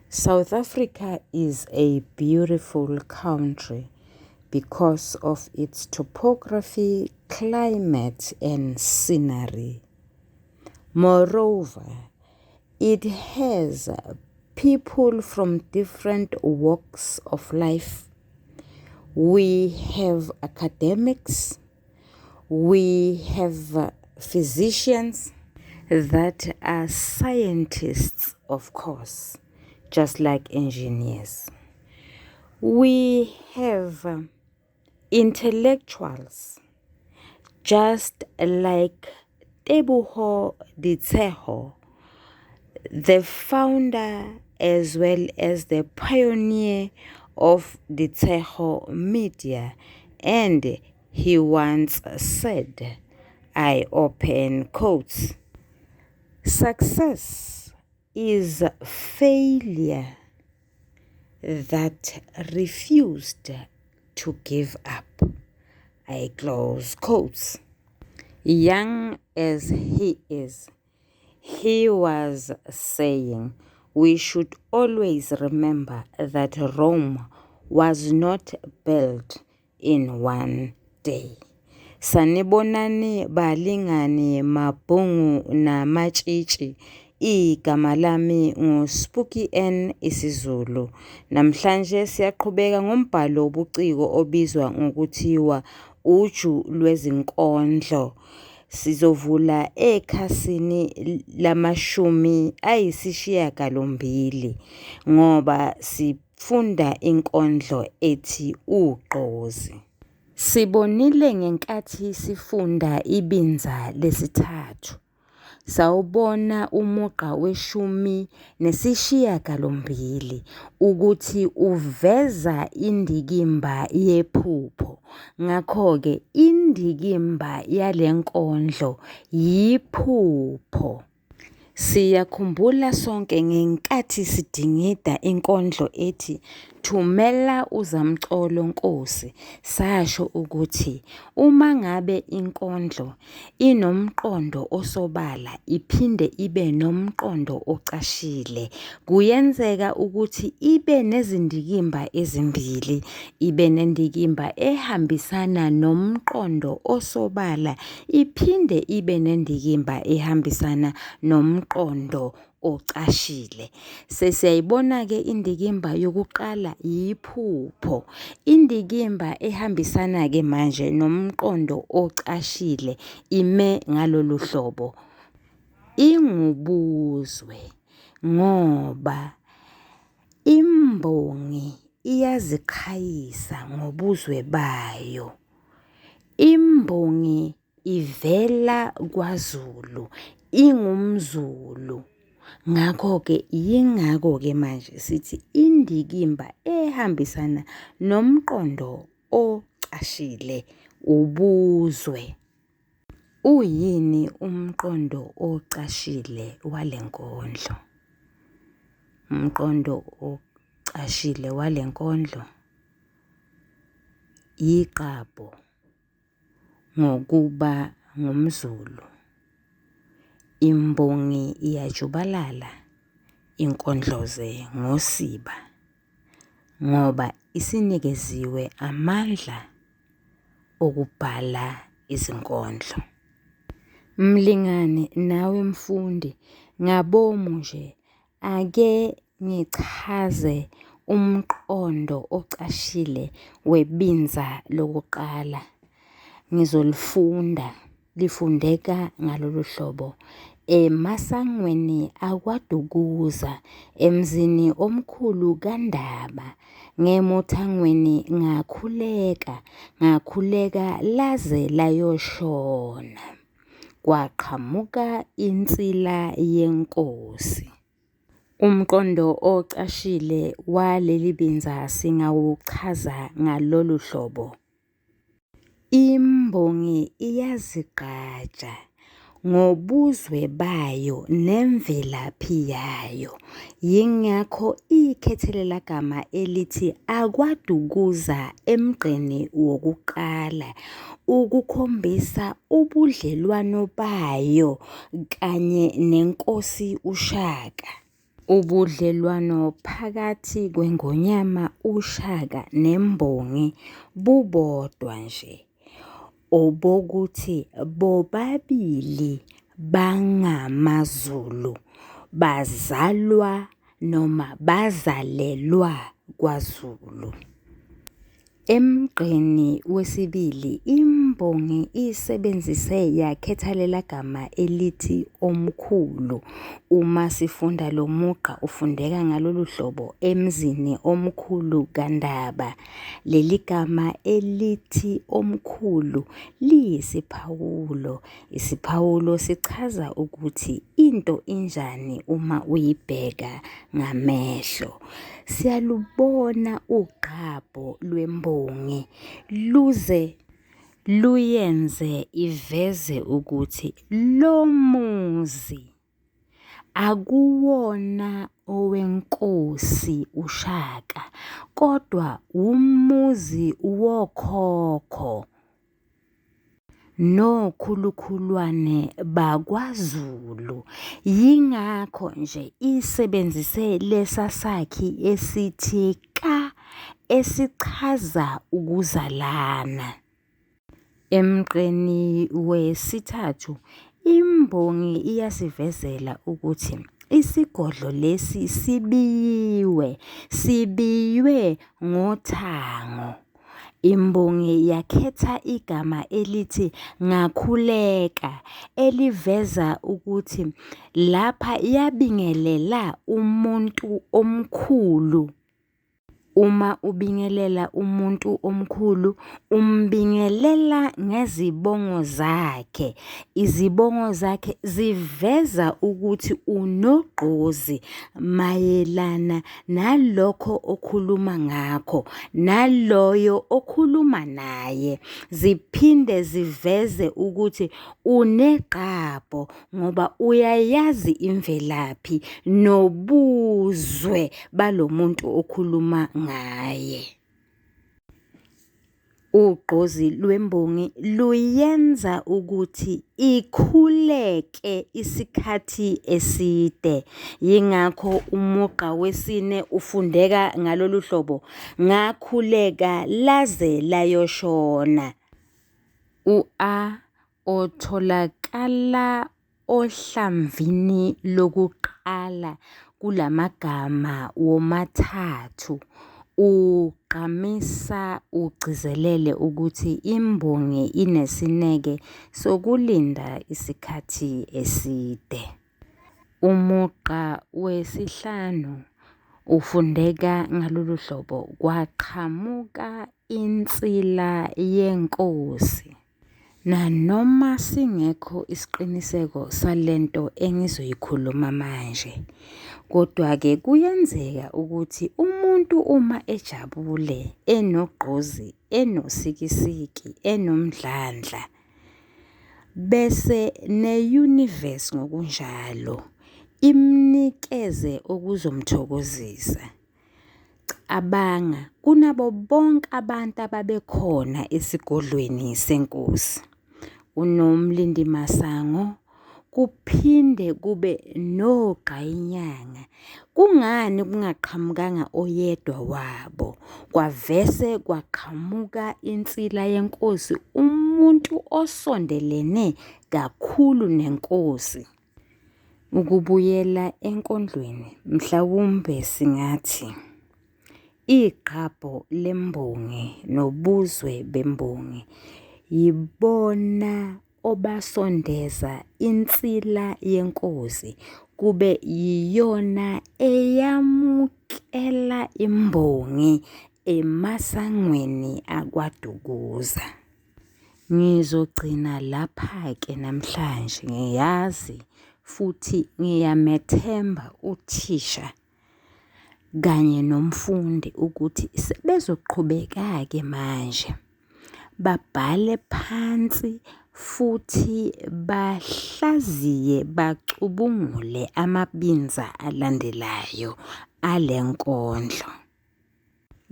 South Africa is a beautiful country because of its topography, climate, and scenery. Moreover, it has people from different walks of life. We have academics, we have physicians that are scientists, of course, just like engineers. We have intellectuals, just like Teboho Ditseho, the founder as well as the pioneer of Ditseho Media, and he once said, I open quotes, "Success is failure that refused to give up," I close quotes. Young as he is, he was saying we should always remember that Rome was not built in one day. Sanibonani balingani mabhungu namatshitshi. Igama lami nguSpooky N isiZulu. Namhlanje siyaqhubeka ngombhalo wobuciko obizwa ngokuthiwa uju lwezinkondlo. Sizovula ekhasini lamashumi ngoba sifunda inkondlo ethi ugqozi. Sibonile ngenkathi sifunda ibinza lesithathu. Sawubona umugqa we-18 ukuthi uveza indikimba yephupho. Ngakho-ke indikimba yalenkondlo yiphupho. Siyakhumbula sonke ngenkathi sidingida inkondlo ethi Thumela uZamcolo Nkosi, sasho ukuthi uma ngabe inkondlo inomqondo osobala iphinde ibe nomqondo ocashile, kuyenzeka ukuthi ibe nezindikimba ezimbili, ibe nendikimba ehambisana nomqondo osobala iphinde ibe nendikimba ehambisana nomqondo ocashile. Sesiyayibona-ke indikimba yokuqala yiphupho. Indikimba ehambisana-ke manje nomqondo ocashile ime ngalolu hlobo. Ingubuzwe ngoba imbongi iyaziqhayisa ngobuzwe bayo. Imbongi ivela kwaZulu, ingumZulu. Ngakho-ke yingakho-ke manje sithi indikimba ehambisana nomqondo ocashile ubuzwe. Uyini umqondo ocashile walenkondlo? Umqondo ocashile walenkondlo yiqabho ngokuba ngumZulu. Imbongi iyajubalala, inkondloze ngosiba, ngoba isinikeziwe amandla okubhala izinkondlo. Mlingane nawe mfundi, ngabomu nje ake ngichaze umqondo ocashile webinza lokuqala. Ngizolifunda, lifundeka ngalolu hlobo. Emasangweni akwaDukuza, emzini omkhulu kaNdaba, ngemuthangweni ngakhuleka laze layoshona. Kwaqhamuka insila yenkosi. Umqondo ocashile waleli binza singawuchaza ngalolu hlobo. Imbongi iyazigqaja ngobuzwe bayo nemvelaphi yayo. Yingakho ikhethelela gama elithi akwaDukuza emgqeni wokuqala, ukukhombisa ubudlelwano bayo kanye nenkosi uShaka. Ubudlelwano phakathi kweNgonyama uShaka neMbongi bubodwa nje, obokuthi bobabili bangamaZulu bazalwa noma bazalelwa kwaZulu. Emgqeni wesibili imbongi isebenzise yakhetha lela gama elithi omkhulu. Uma sifunda lo mugqa ufundeka ngalolu hlobo emzini omkhulu kaNdaba. Leli gama elithi omkhulu liyisiphawulo. Isiphawulo sichaza ukuthi into injani uma uyibheka ngamehlo. Siyalubona ugqabho lwembongi luze luyenze iveze ukuthi lo muzi akuwona owenkosi uShaka kodwa umuzi wokhokho nokhulukhulwane bakwaZulu. Yingakho nje isebenzise lesa sakhi esithi ka esichaza ukuzalana. Emgqeni wesithathu imbongi iyasivezela ukuthi isigodlo lesi sibiywe ngothango. Imbongi yakhetha igama elithi ngakhuleka eliveza ukuthi lapha yabingelela umuntu omkhulu. Uma ubingelela umuntu omkhulu, umbingelela ngezibongo zakhe. Izibongo zakhe ziveza ukuthi unogqozi mayelana nalokho okhuluma ngakho, naloyo okhuluma naye. Ziphinde ziveze ukuthi uneqabho ngoba uyayazi imvelaphi nobuzwe balomuntu okhuluma ngaye. Ugqozi lwembongi luyenza ukuthi ikhuleke isikhathi eside. Yingakho umugqa wesine ufundeka ngalolu hlobo, ngakhuleka laze layoshona. U-A otholakala ohlamvini lokuqala kulamagama womathathu. Ugqamisa ugcizelele ukuthi imbongi inesineke sokulinda isikhathi eside. Umugqa wesihlanu ufundeka ngalolu hlobo, kwaqhamuka insila yenkosi. Nanoma singekho isiqiniseko salento engizoyikhuluma manje, kodwa-ke kuyenzeka ukuthi umuntu uma ejabule, enogqozi, enosikisiki, enomdlandla, bese ne-universe ngokunjalo imnikeze okuzomthokozisa. Cabanga kunabo bonke abantu ababekhona esigodlweni senkosi. Unomlindi masango, kuphinde kube noGayinyanga. Kungani kungaqhamukanga oyedwa wabo? Kwavese kwaqhamuka insila yenkosi, umuntu osondelene kakhulu nenkosi. Ukubuyela enkondlweni, mhlawumbe singathi iqabho lembongi nobuzwe bembongi yibona obasondeza insila yenkosi kube yiyona eyamukela imbongi emasangweni akwaDukuza. Ngizogcina lapha-ke namhlanje, ngiyazi futhi ngiyamethemba uthisha kanye nomfundi ukuthi bezoqhubeka-ke manje babhale phansi futhi bahlaziye bacubungule amabinza alandelayo ale nkondlo.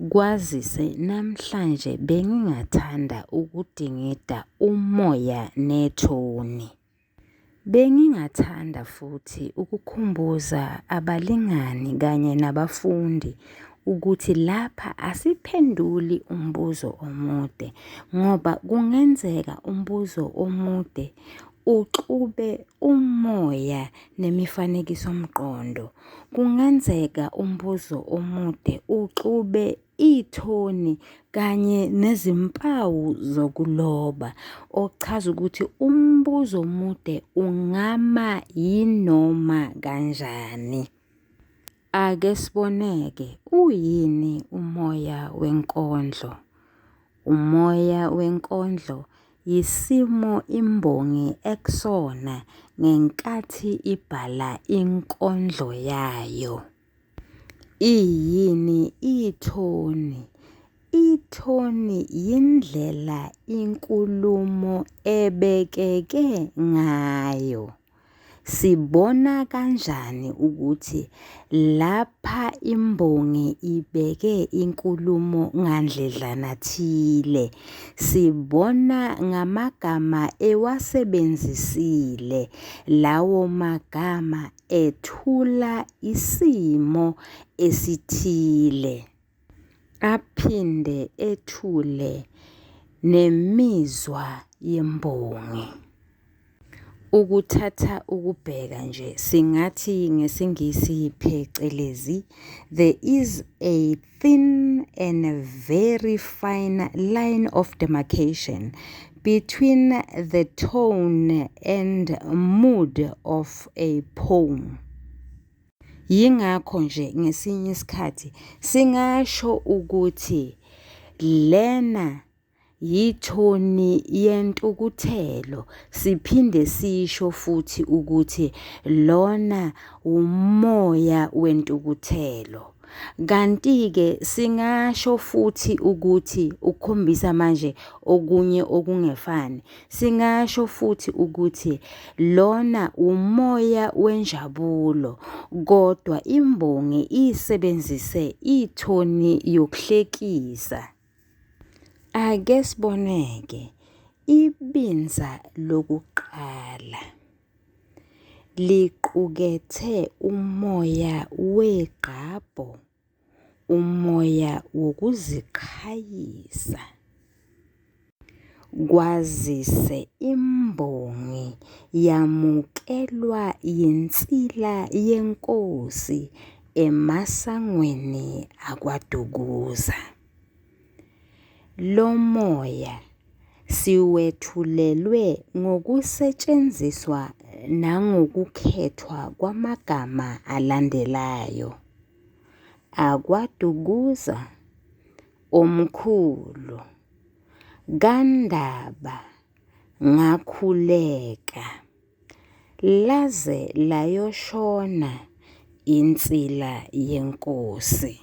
Kwazise namhlanje bengingathanda ukudingida umoya nethoni. Bengingathanda futhi ukukhumbuza abalingani kanye nabafundi ukuthi lapha asiphenduli umbuzo omude ngoba kungenzeka umbuzo omude uxube umoya nemifanekisomqondo. Kungenzeka umbuzo omude uxube ithoni kanye nezimpawu zokuloba, okuchaza ukuthi umbuzo omude ungama yinoma kanjani. Ake siboneke, uyini umoya wenkondlo? Umoya wenkondlo yisimo imbongi ekusona ngenkathi ibhala inkondlo yayo. Iyini ithoni? Ithoni yindlela inkulumo ebekeke ngayo. Sibona kanjani ukuthi lapha imbongi ibeke inkulumo ngandledlana thile? Sibona ngamagama ewasebenzisile, lawo magama ethula isimo esithile, aphinde ethule nemizwa yembongi. Ukuthatha ukubheka nje singathi ngesingisi phecelezi, there is a thin and a very fine line of demarcation between the tone and mood of a poem. Yingakho nje ngesinye isikhathi singasho ukuthi lena yithoni yentukuthelo, siphinde sisho futhi ukuthi lona umoya wentukuthelo. Kanti-ke singasho futhi ukuthi ukukhombisa manje okunye okungefani. Singasho futhi ukuthi lona umoya wenjabulo, kodwa imbongi isebenzise ithoni yokuhlekisa. Ake siboneke, ibinza lokuqala liqukethe umoya wegqabho, umoya wokuziqhayisa. Kwazise imbongi yamukelwa yinsila yenkosi emasangweni akwaDukuza. Lo moya siwethulelwe ngokusetshenziswa nangokukhethwa kwamagama alandelayo: akwaDukuza, omkhulu, kaNdaba, ngakhuleka, laze layoshona, insila yenkosi.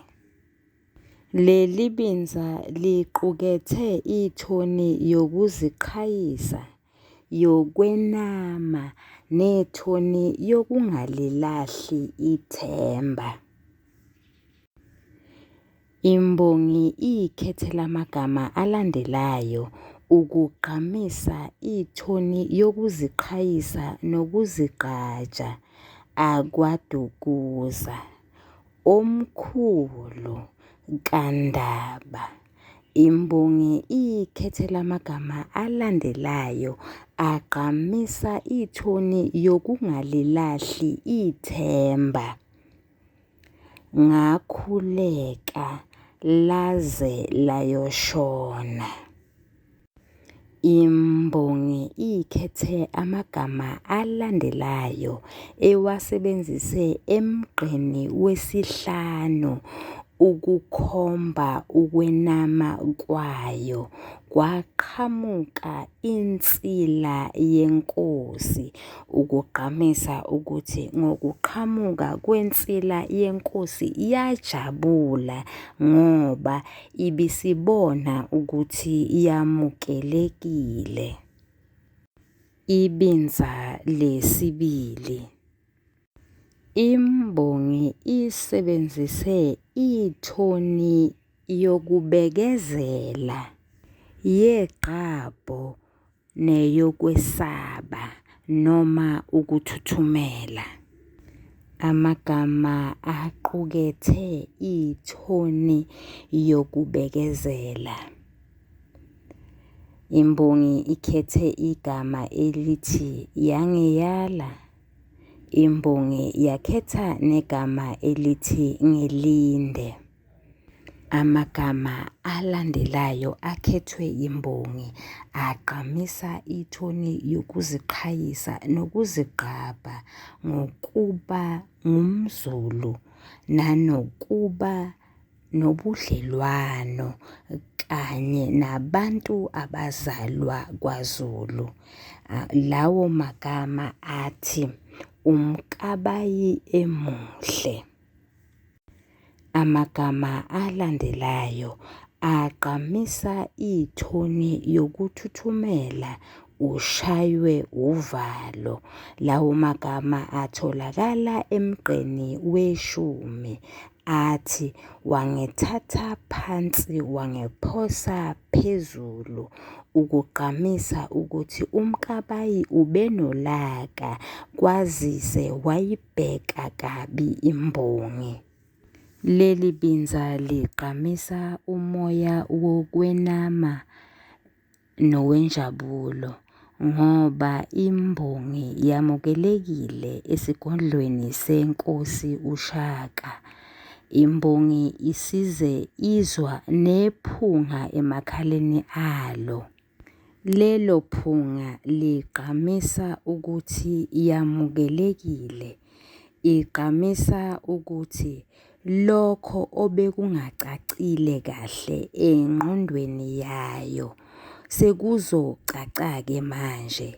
Leli binza liqukethe ithoni yokuziqhayisa, yokwenama, nethoni yokungalilahli ithemba. Imbongi ikhethela amagama alandelayo ukugqamisa ithoni yokuziqhayisa nokuzigqaja: akwaDukuza, omkhulu, kaNdaba. Imbongi ikhethela amagama alandelayo agqamisa ithoni yokungalilahli ithemba: ngakhuleka, laze layoshona. Imbongi ikhethe amagama alandelayo ewasebenzise emgqeni wesihlanu ukukhomba ukwenama kwayo. Kwaqhamuka insila yenkosi, ukugqamisa ukuthi ngokuqhamuka kwensila yenkosi yajabula ngoba ibisibona ukuthi yamukelekile. Ibinza lesibili, imbongi isebenzise ithoni yokubekezela, yegqabho neyokwesaba noma ukuthuthumela. Amagama aqukethe ithoni yokubekezela. Imbongi ikhethe igama elithi yangiyala. Imbongi yakhetha negama elithi ngilinde. Amagama alandelayo akhethwe yimbongi agqamisa ithoni yokuziqhayisa nokuzigqabha ngokuba ngumZulu nanokuba nobudlelwano kanye nabantu abazalwa kwaZulu. Lawo magama athi uMkabayi emuhle. Amagama alandelayo agqamisa ithoni yokuthuthumela ushaywe uvalo. Lawo magama atholakala emgqeni weshumi athi wangithatha phansi wangiphosa phezulu, ukugqamisa ukuthi uMkabayi ubenolaka kwazise wayibheka kabi imbongi. Leli binza ligqamisa umoya wokwenama nowenjabulo ngoba imbongi yamukelekile esigodlweni senkosi uShaka. Imbongi isize izwa nephunga emakhaleni alo. Lelo phunga ligqamisa ukuthi yamukelekile, igqamisa ukuthi lokho obekungacacile kahle engqondweni yayo sekuzocaca-ke manje.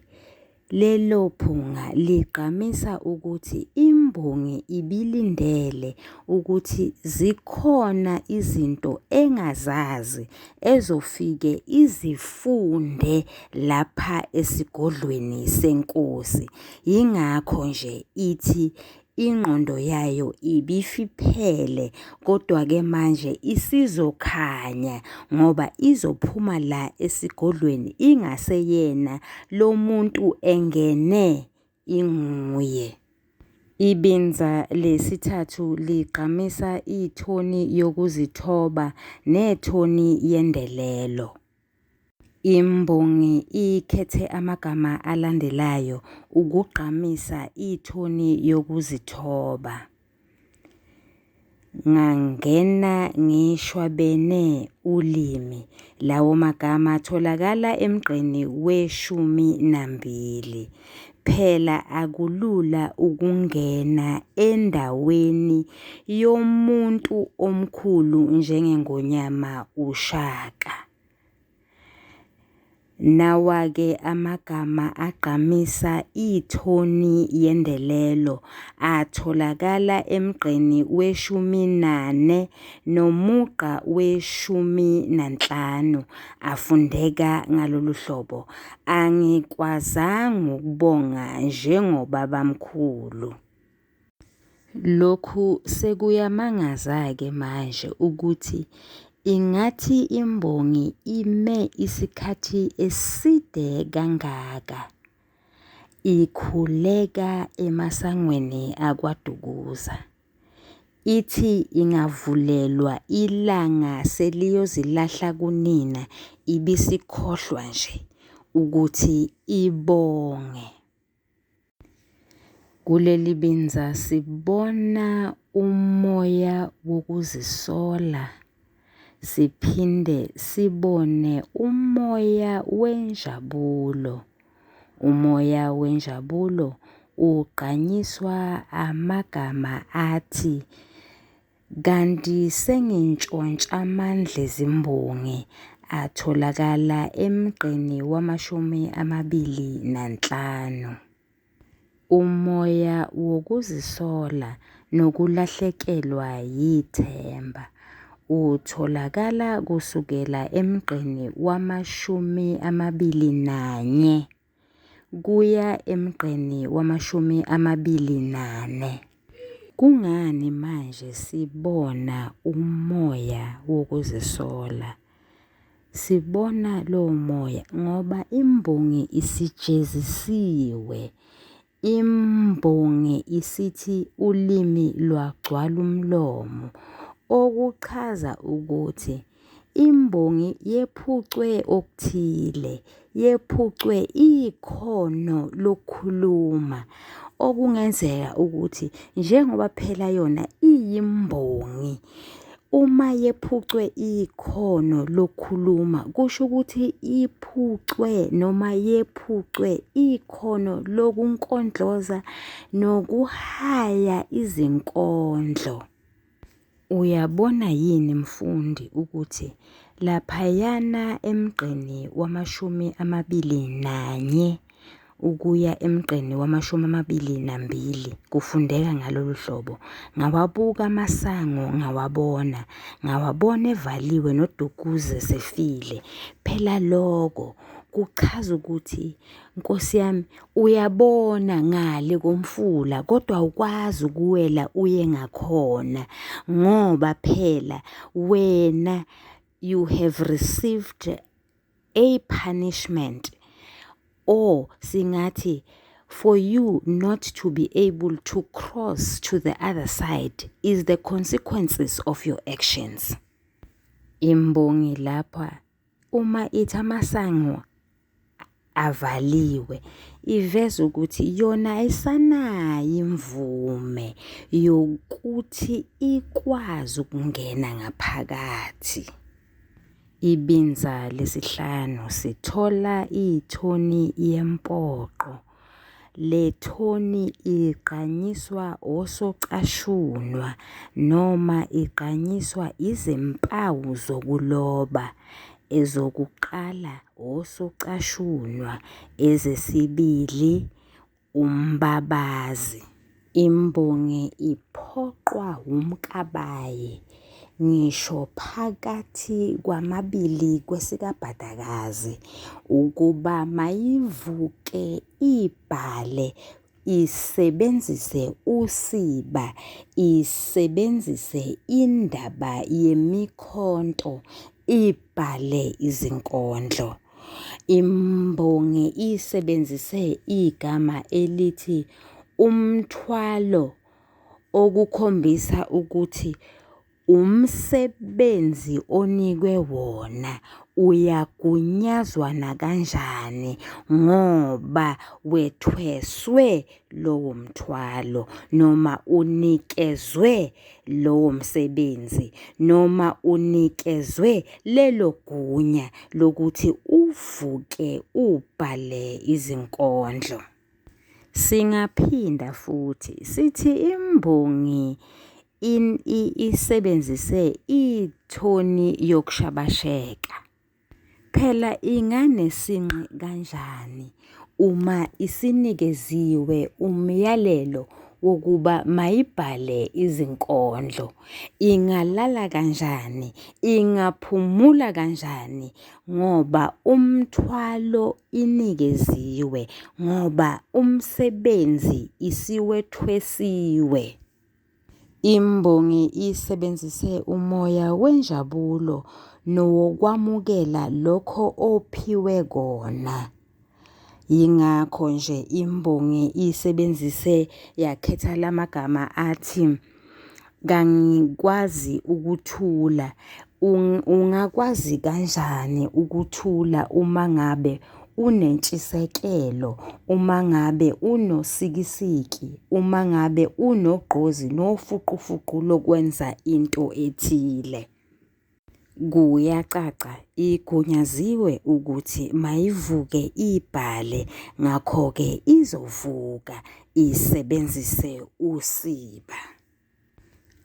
Lelo phunga ligqamisa ukuthi imbongi ibilindele ukuthi zikhona izinto engazazi ezofike izifunde lapha esigodlweni senkosi. Yingakho nje ithi ingqondo yayo ibifiphele, kodwa-ke manje isizokhanya ngoba izophuma la esigodlweni ingaseyena lo muntu engene inguye. Ibinza lesithathu ligqamisa ithoni yokuzithoba nethoni yendelelo. Imbongi ikhethe amagama alandelayo ukugqamisa ithoni yokuzithoba. Ngangena ngishwabene ulimi. Lawo magama atholakala emgqeni we-12. Phela akulula ukungena endaweni yomuntu omkhulu njengeNgonyama uShaka. Nawa-ke amagama agqamisa ithoni yendelelo atholakala emgqeni we-14 nomugqa we-15 afundeka ngalolu hlobo. Angikwazanga ukubonga njengobabamkhulu. Lokhu sekuyamangaza-ke manje ukuthi ingathi imbongi ime isikhathi eside kangaka, ikhuleka emasangweni akwaDukuza. Ithi ingavulelwa ilanga seliyozilahla kunina ibisikhohlwa nje ukuthi ibonge. Kuleli binza sibona umoya wokuzisola, siphinde sibone umoya wenjabulo. Umoya wenjabulo ugqanyiswa amagama athi kanti sengintshontsha amandla ezimbongi atholakala emgqeni wama-25. Umoya wokuzisola nokulahlekelwa yithemba utholakala kusukela emgqeni wama-21 kuya emgqeni wama-24. Kungani manje sibona umoya wokuzisola? Sibona lowo moya ngoba imbongi isijezisiwe. Imbongi isithi ulimi lwagcwala umlomo, okuchaza ukuthi imbongi yephucwe okuthile, yephucwe ikhono lokukhuluma, okungenzeka ukuthi njengoba phela yona iyimbongi, uma yephucwe ikhono lokukhuluma kusho ukuthi yephucwe ikhono lokunkondloza nokuhaya izinkondlo. Uyabona yini mfundi ukuthi laphayana emgqeni wama-21 ukuya emgqeni wama-22 kufundeka ngalolu hlobo. Ngawabuka amasango, ngawabona evaliwe nodukuze sefile. Phela lokho kuchaza ukuthi Nkosi yami uyabona ngale komfula kodwa awukwazi ukuwela uye ngakhona ngoba phela wena you have received a punishment, or singathi for you not to be able to cross to the other side is the consequences of your actions. Imbongi lapha uma ithi amasango avaliwe iveza ukuthi yona ayisanayo imvume yokuthi ikwazi ukungena ngaphakathi. Ibinza lesihlanu sithola ithoni yempoqo. Le thoni iqanyiswa osocashunwa noma iqanyiswa izimpawu zokuloba. Ezokuqala osocashunwa, ezesibili umbabazi. Imbongi iphoqwa umkabayi, ngisho phakathi kwamabili kwesikabhadakazi, ukuba mayivuke ibhale, isebenzise usiba, isebenzise indaba yemikhonto, ibhale izinkondlo. Imbongi isebenzise igama elithi umthwalo, okukhombisa ukuthi umsebenzi onikwe wona uyagunyazwa nakanjani ngoba wethweswe lowo mthwalo, noma unikezwe lowo msebenzi, noma unikezwe lelo gunya lokuthi uvuke ubhale izinkondlo. Singaphinda futhi sithi imbongi isebenzise ithoni yokushabasheka. Phela inganesinqi kanjani uma isinikeziwe umyalelo wokuba mayibhale izinkondlo? Ingalala kanjani? Ingaphumula kanjani? Ngoba umthwalo inikeziwe, ngoba umsebenzi isiwethwesiwe. Imbongi isebenzise umoya wenjabulo nowokwamukela lokho ophiwe kona. Yingakho nje imbongi isebenzise yakhetha lamagama athi kangikwazi ukuthula. Ungakwazi kanjani ukuthula uma ngabe unentshisekelo, uma ngabe unosikisiki, uma ngabe unogqozi nofuqufuqu lokwenza into ethile? Kuyacaca igunyaziwe ukuthi mayivuke ibhale, ngakho-ke izovuka isebenzise usiba.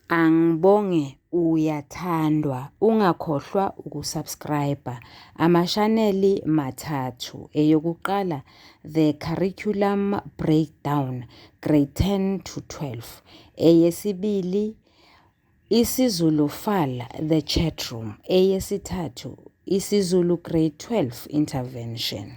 Angibonge, uyathandwa. Ungakhohlwa ukusubscribe amashaneli mathathu. Eyokuqala, The Curriculum Breakdown, Grade 10 to 12. Eyesibili, isiZulu Fal, The Chat Room. Eyesithathu, isiZulu Grade 12 Intervention.